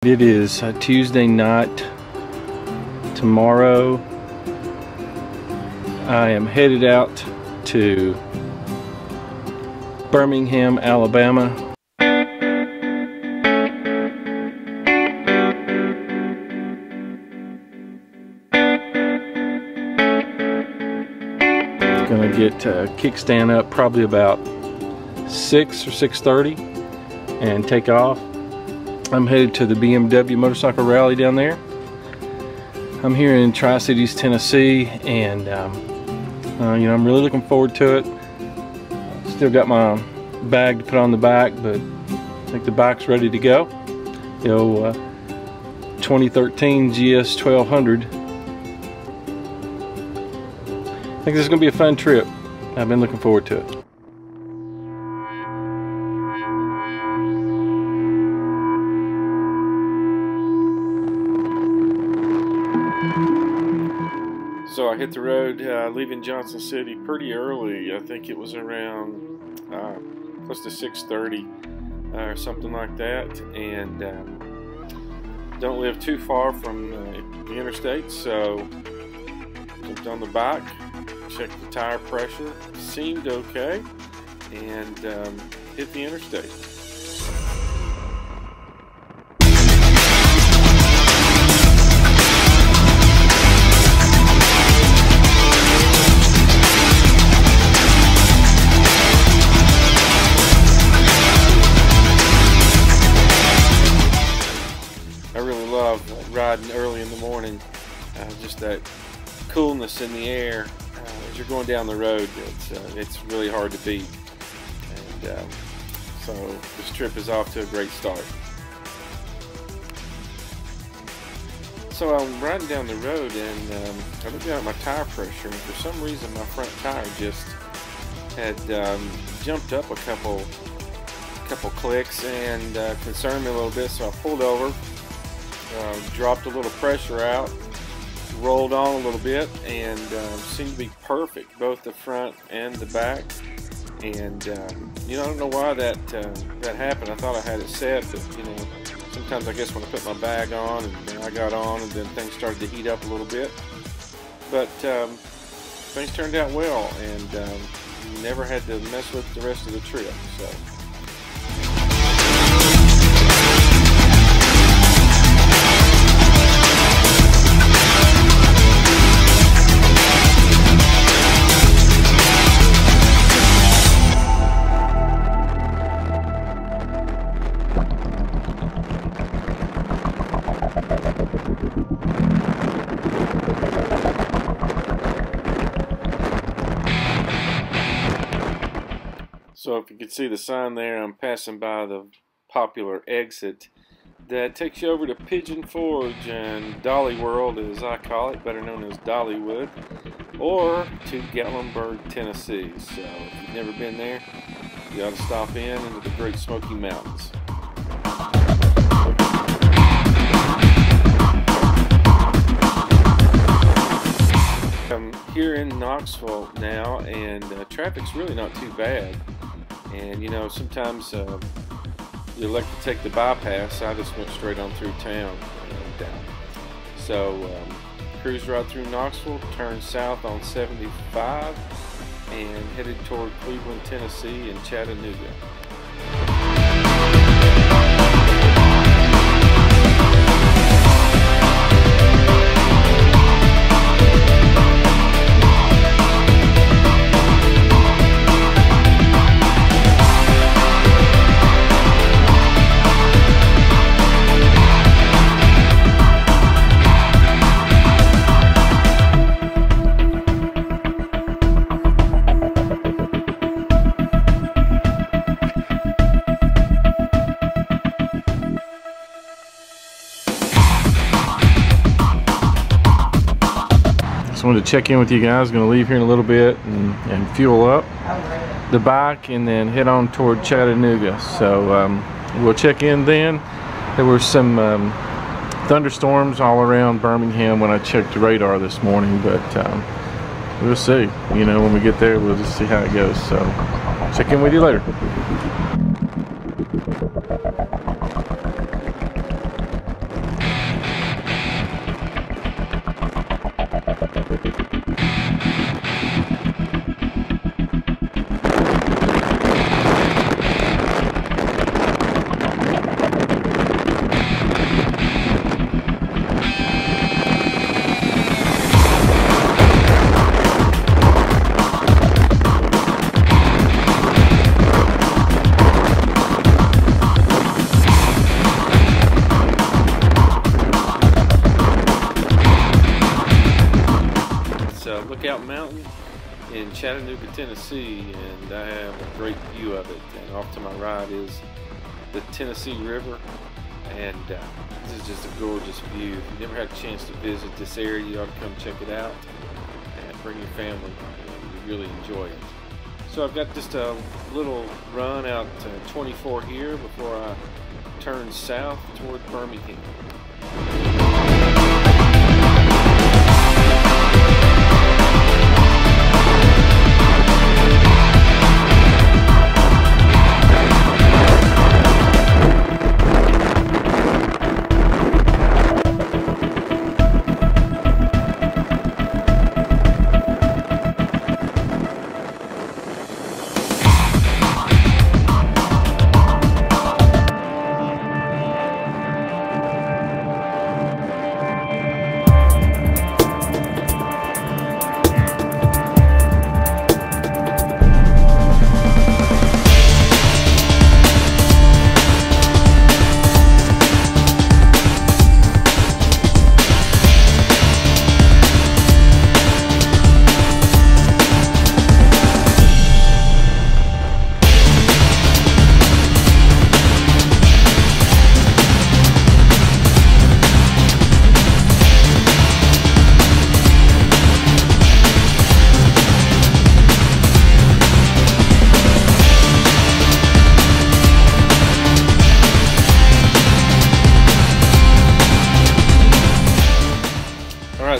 It is Tuesday night. Tomorrow I am headed out to Birmingham, Alabama. Gonna get kickstand up probably about 6 or 6:30 and take off. I'm headed to the BMW motorcycle rally down there. I'm here in Tri-Cities, Tennessee, and you know, I'm really looking forward to it. Still got my bag to put on the back, but I think the bike's ready to go. You know, 2013 GS1200. I think this is going to be a fun trip. I've been looking forward to it. So I hit the road leaving Johnson City pretty early. I think it was around close to 6:30 or something like that, and don't live too far from the interstate, so jumped on the bike, checked the tire pressure, seemed okay, and hit the interstate. Riding early in the morning, just that coolness in the air as you're going down the road. It's really hard to beat, and so this trip is off to a great start. So I'm riding down the road, and I looked down at my tire pressure, and for some reason my front tire just had jumped up a couple clicks and concerned me a little bit. So I pulled over. Dropped a little pressure out, rolled on a little bit, and seemed to be perfect, both the front and the back. And you know, I don't know why that happened. I thought I had it set, but you know, sometimes I guess when I put my bag on and I got on, and then things started to heat up a little bit. But things turned out well, and never had to mess with the rest of the trip. So. So if you can see the sign there, I'm passing by the popular exit that takes you over to Pigeon Forge and Dolly World, as I call it, better known as Dollywood, or to Gatlinburg, Tennessee. So if you've never been there, you ought to stop in into the Great Smoky Mountains. I'm here in Knoxville now, and traffic's really not too bad. And you know, sometimes you elect to take the bypass. I just went straight on through town. So cruised right through Knoxville, turned south on 75, and headed toward Cleveland, Tennessee, and Chattanooga. I wanted to check in with you guys. Going to leave here in a little bit and fuel up the bike and then head on toward Chattanooga. So we'll check in then. There were some thunderstorms all around Birmingham when I checked the radar this morning, but we'll see. You know, when we get there, we'll just see how it goes. So check in with you later. Lookout Mountain in Chattanooga, Tennessee, and I have a great view of it. And off to my right is the Tennessee River, and this is just a gorgeous view. If you've never had a chance to visit this area, you ought to come check it out and bring your family. You really enjoy it. So I've got just a little run out to 24 here before I turn south toward Birmingham.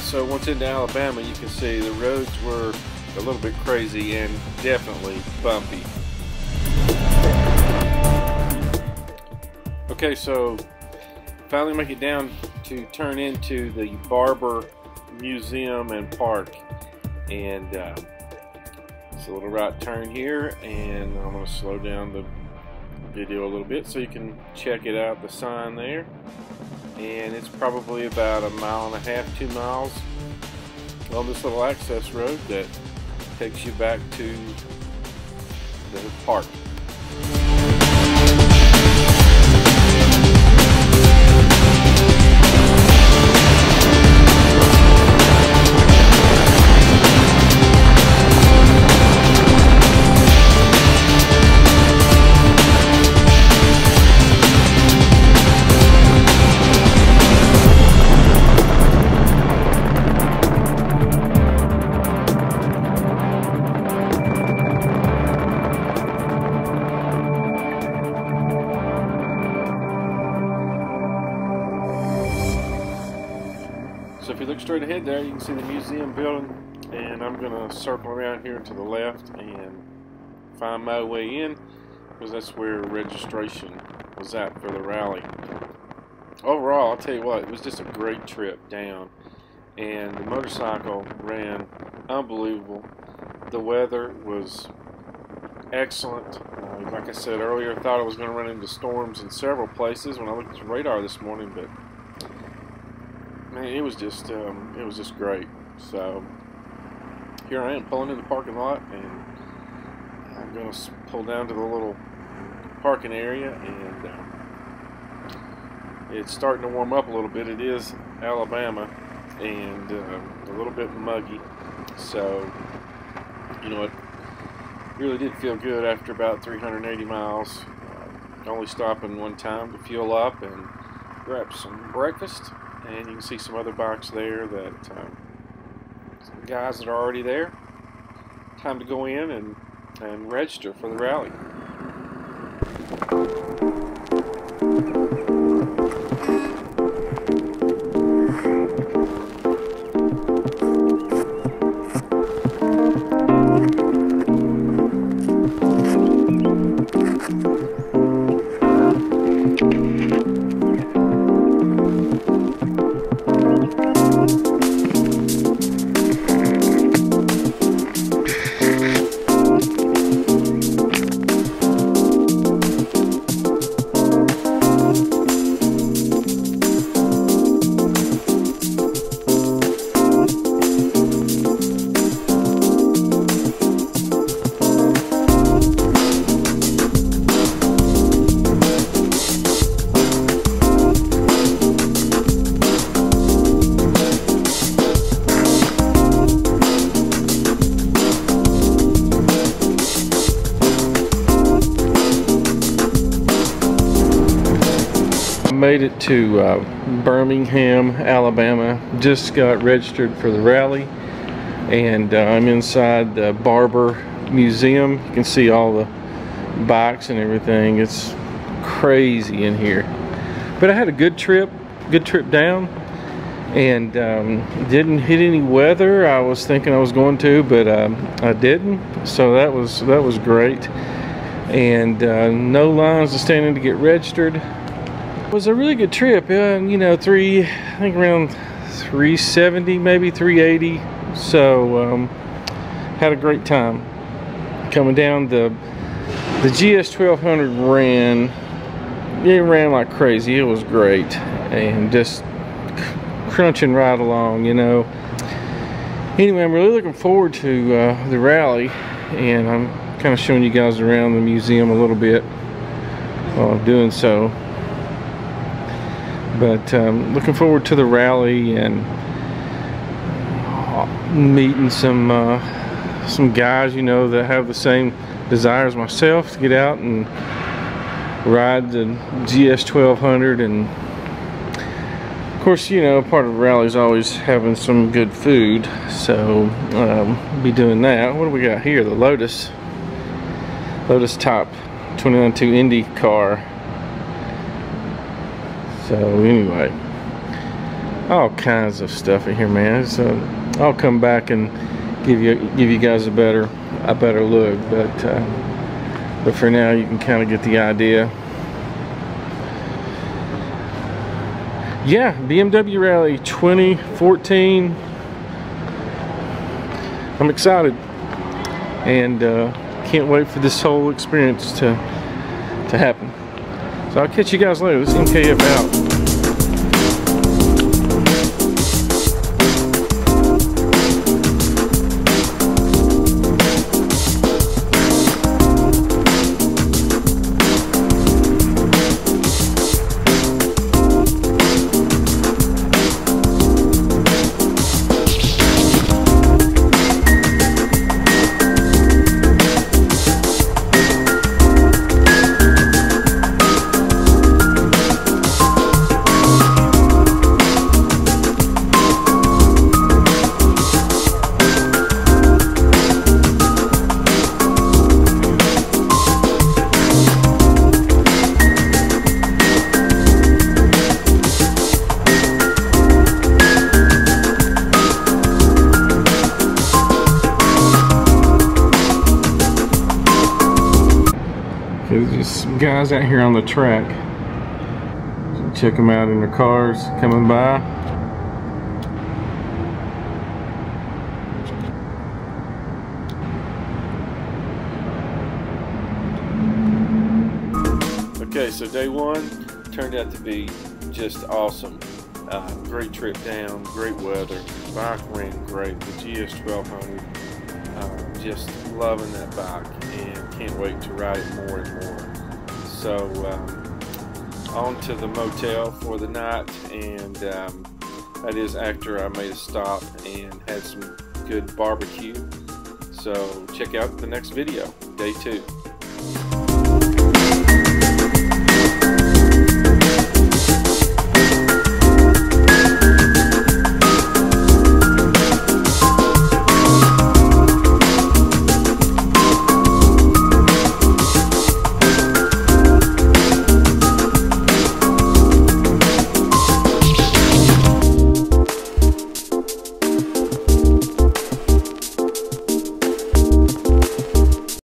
So once into Alabama, you can see the roads were a little bit crazy and definitely bumpy. Okay, so finally make it down to turn into the Barber Museum and Park, and it's a little right turn here, and I'm going to slow down the video a little bit so you can check it out, the sign there. And it's probably about 1.5 miles, 2 miles on this little access road that takes you back to the park. So if you look straight ahead there, you can see the museum building, and I'm going to circle around here to the left and find my way in, because that's where registration was at for the rally. Overall, I'll tell you what, it was just a great trip down, and the motorcycle ran unbelievable. The weather was excellent. Like I said earlier, I thought I was going to run into storms in several places when I looked at the radar this morning, but man, it was just great. So here I am pulling in the parking lot, and I'm going to pull down to the little parking area, and it's starting to warm up a little bit. It is Alabama, and a little bit muggy, so you know, it really did feel good after about 380 miles. Only stopping one time to fuel up and grab some breakfast. And you can see some other bikes there that some guys that are already there. Time to go in and register for the rally. made it to Birmingham, Alabama. Just got registered for the rally, and I'm inside the Barber Museum. You can see all the bikes and everything. It's crazy in here, but I had a good trip down, and didn't hit any weather. I was thinking I was going to, but I didn't, so that was great. And no lines of standing to get registered. It was a really good trip. You know, I think around 370, maybe 380. So had a great time coming down. The GS1200 ran like crazy. It was great, and just crunching right along, you know. Anyway, I'm really looking forward to the rally, and I'm kind of showing you guys around the museum a little bit while I'm doing so. But looking forward to the rally and meeting some guys, you know, that have the same desire as myself to get out and ride the GS1200. And of course, you know, part of the rally is always having some good food, so be doing that. What do we got here? The Lotus Top 292 Indy car. So anyway, all kinds of stuff in here, man. So I'll come back and give you guys a better look, but for now you can kind of get the idea. Yeah, BMW Rally 2014. I'm excited, and can't wait for this whole experience to happen. So I'll catch you guys later. This is MKF out. There's just some guys out here on the track. So check them out in their cars coming by. Okay, so day one turned out to be just awesome. Great trip down, great weather, bike ran great, the GS1200. Just loving that bike and can't wait to ride it more and more. So on to the motel for the night, and that is after I made a stop and had some good barbecue. So check out the next video, day 2.